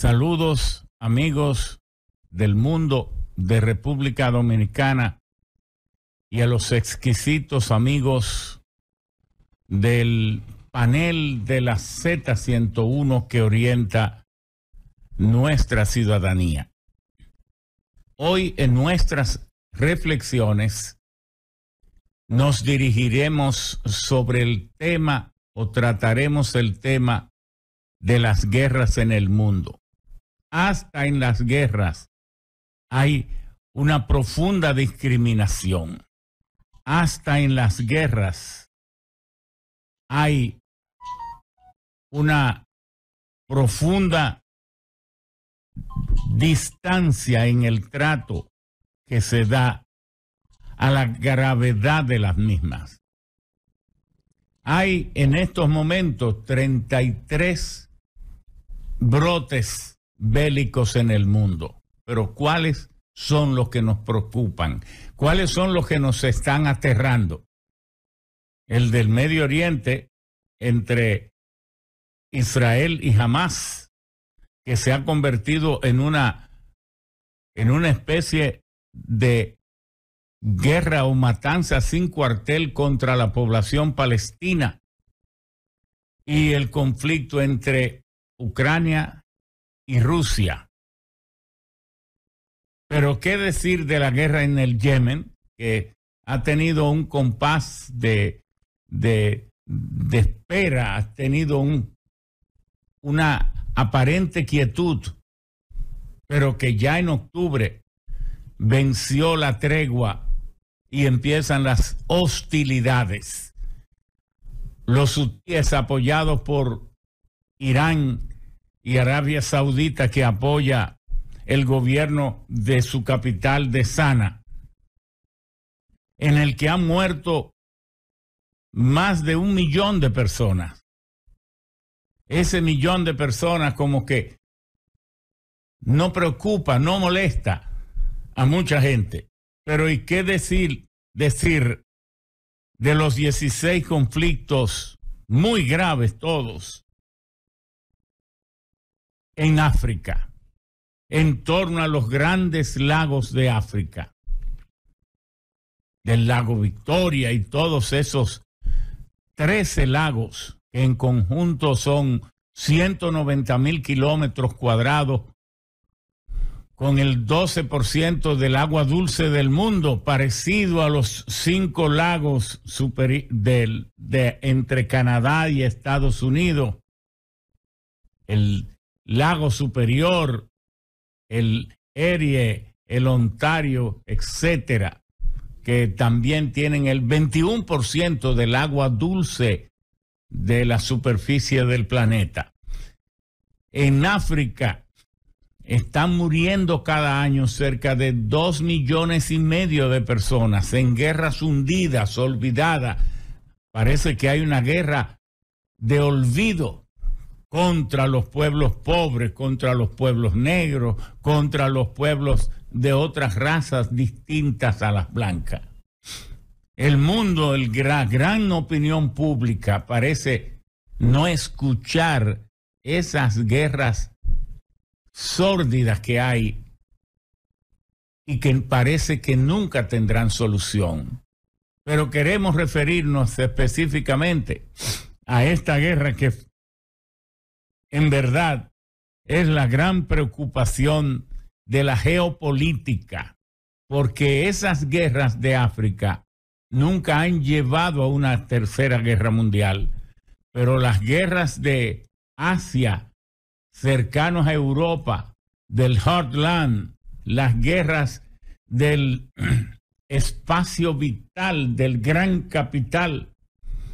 Saludos, amigos del mundo de República Dominicana y a los exquisitos amigos del panel de la Z101 que orienta nuestra ciudadanía. Hoy en nuestras reflexiones nos dirigiremos sobre el tema o trataremos el tema de las guerras en el mundo. Hasta en las guerras hay una profunda discriminación. Hasta en las guerras hay una profunda distancia en el trato que se da a la gravedad de las mismas. Hay en estos momentos 33 brotes bélicos en el mundo, pero ¿cuáles son los que nos preocupan? ¿Cuáles son los que nos están aterrando? El del Medio Oriente entre Israel y Hamás, que se ha convertido en una especie de guerra o matanza sin cuartel contra la población palestina, y el conflicto entre Ucrania y Rusia. Pero qué decir de la guerra en el Yemen, que ha tenido un compás de espera, ha tenido una aparente quietud, pero que ya en octubre venció la tregua y empiezan las hostilidades. Los hutíes apoyados por Irán y Arabia Saudita, que apoya el gobierno de su capital de Sana, en el que han muerto más de 1 millón de personas. Ese 1 millón de personas como que no preocupa, no molesta a mucha gente. Pero ¿y qué decir de los 16 conflictos muy graves todos en África, en torno a los grandes lagos de África, del lago Victoria y todos esos 13 lagos que en conjunto son 190,000 kilómetros cuadrados, con el 12% del agua dulce del mundo, parecido a los 5 lagos entre Canadá y Estados Unidos, el lago Superior, el Erie, el Ontario, etcétera, que también tienen el 21% del agua dulce de la superficie del planeta. En África están muriendo cada año cerca de 2,5 millones de personas en guerras hundidas, olvidadas. Parece que hay una guerra de olvido contra los pueblos pobres, contra los pueblos negros, contra los pueblos de otras razas distintas a las blancas. El mundo, gran opinión pública parece no escuchar esas guerras sórdidas que hay y que parece que nunca tendrán solución. Pero queremos referirnos específicamente a esta guerra que en verdad es la gran preocupación de la geopolítica, porque esas guerras de África nunca han llevado a una tercera guerra mundial, pero las guerras de Asia, cercanos a Europa, del Heartland, las guerras del espacio vital, del gran capital,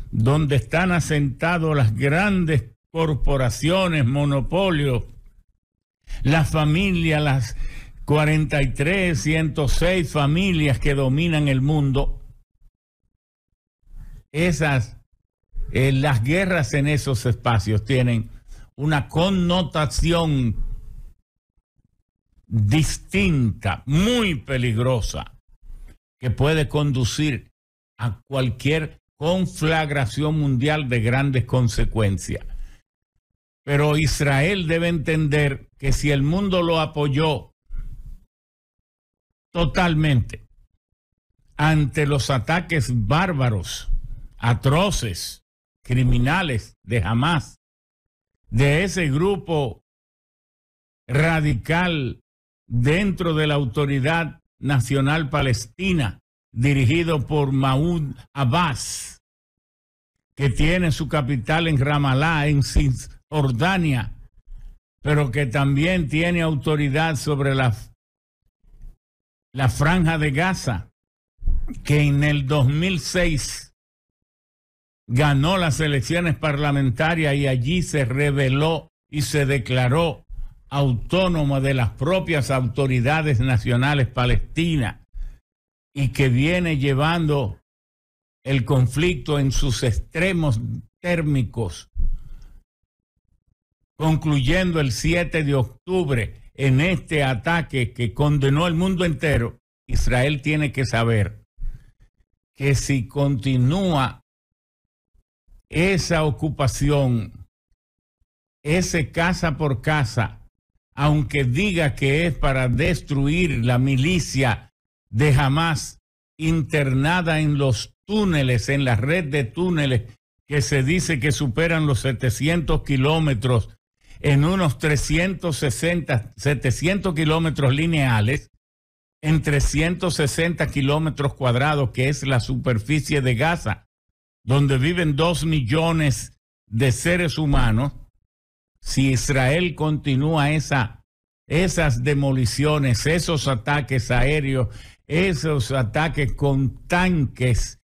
donde están asentados las grandes corporaciones, monopolios, las familias, las 43, 106 familias que dominan el mundo. Las guerras en esos espacios tienen una connotación distinta, muy peligrosa, que puede conducir a cualquier conflagración mundial de grandes consecuencias. Pero Israel debe entender que si el mundo lo apoyó totalmente ante los ataques bárbaros, atroces, criminales de Hamás, de ese grupo radical dentro de la Autoridad Nacional Palestina, dirigido por Mahmoud Abbas, que tiene su capital en Ramallah, en Cisjordania, pero que también tiene autoridad sobre la Franja de Gaza, que en el 2006 ganó las elecciones parlamentarias y allí se rebeló y se declaró autónoma de las propias autoridades nacionales palestinas, y que viene llevando el conflicto en sus extremos térmicos, concluyendo el 7 de octubre en este ataque que condenó el mundo entero. Israel tiene que saber que si continúa esa ocupación, ese casa por casa, aunque diga que es para destruir la milicia de Hamás internada en los túneles, en la red de túneles que se dice que superan los 700 kilómetros en unos 700 kilómetros lineales, en 360 kilómetros cuadrados, que es la superficie de Gaza, donde viven 2 millones de seres humanos. Si Israel continúa esas demoliciones, esos ataques aéreos, esos ataques con tanques,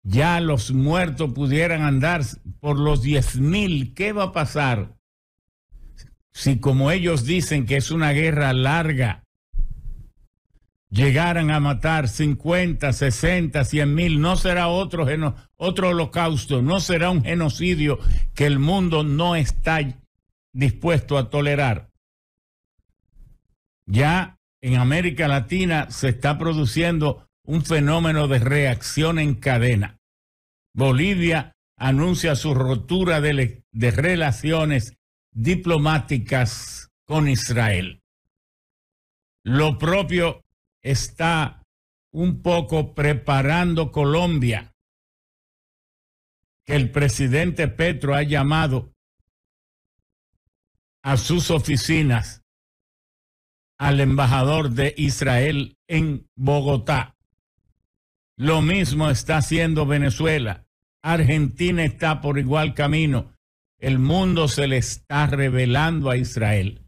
ya los muertos pudieran andar por los 10,000. ¿Qué va a pasar si, como ellos dicen que es una guerra larga, llegaran a matar 50, 60, 100,000? No será otro holocausto, no será un genocidio que el mundo no está dispuesto a tolerar. Ya en América Latina se está produciendo un fenómeno de reacción en cadena. Bolivia anuncia su rotura de relaciones diplomáticas con Israel. Lo propio está un poco preparando Colombia, que el presidente Petro ha llamado a sus oficinas al embajador de Israel en Bogotá. Lo mismo está haciendo Venezuela. Argentina está por igual camino. El mundo se le está revelando a Israel,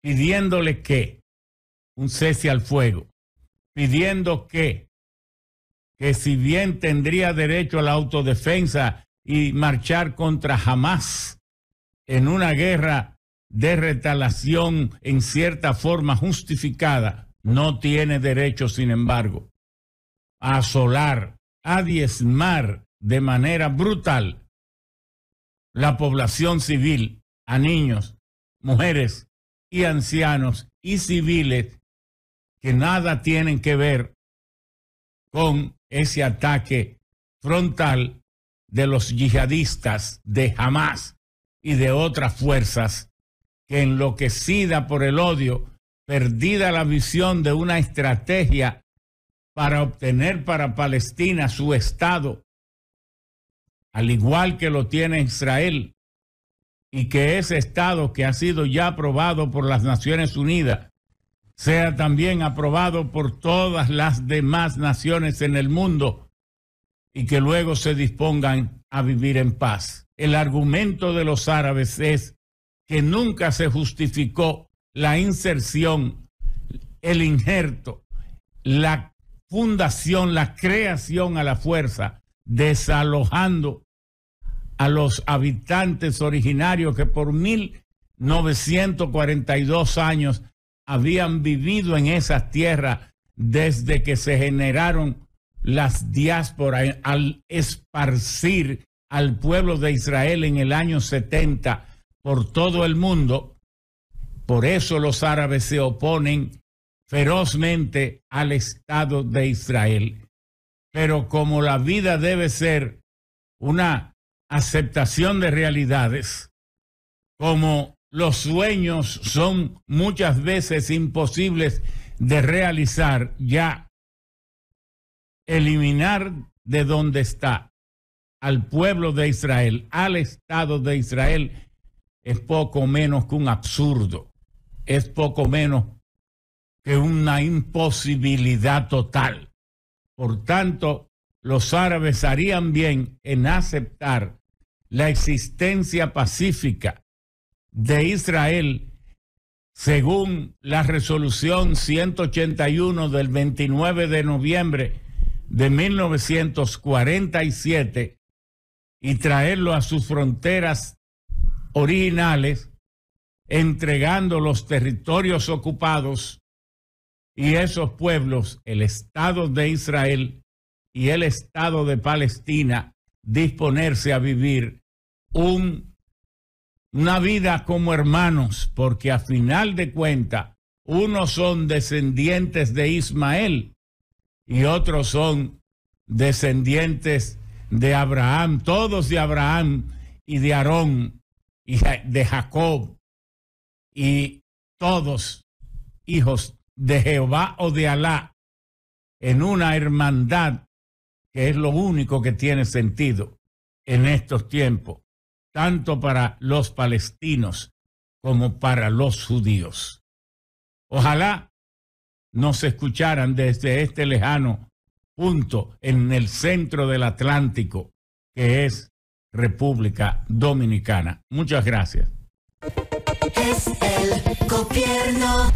pidiéndole que un cese al fuego, pidiendo que si bien tendría derecho a la autodefensa y marchar contra Hamás en una guerra de retaliación en cierta forma justificada, no tiene derecho, sin embargo, a asolar, a diezmar de manera brutal la población civil, a niños, mujeres y ancianos y civiles que nada tienen que ver con ese ataque frontal de los yihadistas de Hamás y de otras fuerzas que, enloquecida por el odio, perdida la visión de una estrategia para obtener para Palestina su Estado, al igual que lo tiene Israel, y que ese Estado, que ha sido ya aprobado por las Naciones Unidas, sea también aprobado por todas las demás naciones en el mundo, y que luego se dispongan a vivir en paz. El argumento de los árabes es que nunca se justificó la inserción, el injerto, la fundación, la creación a la fuerza, desalojando a los habitantes originarios que por 1942 años habían vivido en esas tierras desde que se generaron las diásporas al esparcir al pueblo de Israel en el año 70 por todo el mundo. Por eso los árabes se oponen ferozmente al Estado de Israel. Pero como la vida debe ser una aceptación de realidades, como los sueños son muchas veces imposibles de realizar, ya eliminar de donde está al pueblo de Israel, al Estado de Israel, es poco menos que un absurdo, es poco menos que una imposibilidad total. Por tanto, los árabes harían bien en aceptar la existencia pacífica de Israel según la resolución 181 del 29 de noviembre de 1947 y traerlo a sus fronteras originales, entregando los territorios ocupados y esos pueblos, el Estado de Israel y el Estado de Palestina, disponerse a vivir una vida como hermanos, porque a final de cuentas, unos son descendientes de Ismael y otros son descendientes de Abraham, todos de Abraham y de Aarón y de Jacob, y todos hijos de Jehová o de Alá, en una hermandad que es lo único que tiene sentido en estos tiempos, tanto para los palestinos como para los judíos. Ojalá nos escucharan desde este lejano punto en el centro del Atlántico, que es República Dominicana. Muchas gracias. Es el gobierno.